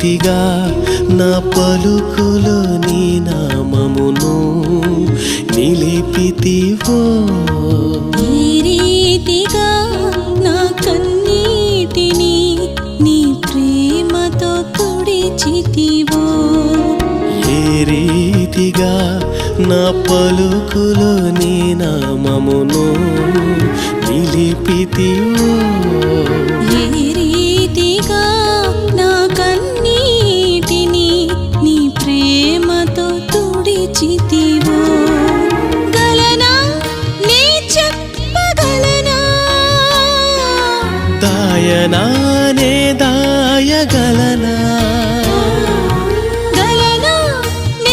రీతిగా నా పలుకులో నీ నామమును నిలిపితివో, ఈ రీతిగా నా కన్నీటిని నీ ప్రేమతో తుడిచితివో, ఏ రీతిగా నా పలుకులో నీ నామమును నిలిపితివో, ఏ రీతిగా నా కన్నీటిని నీ ప్రేమతో తుడిచితివో. గలనా నే చెప్పగలనా, దాయనానే దాయగలనా,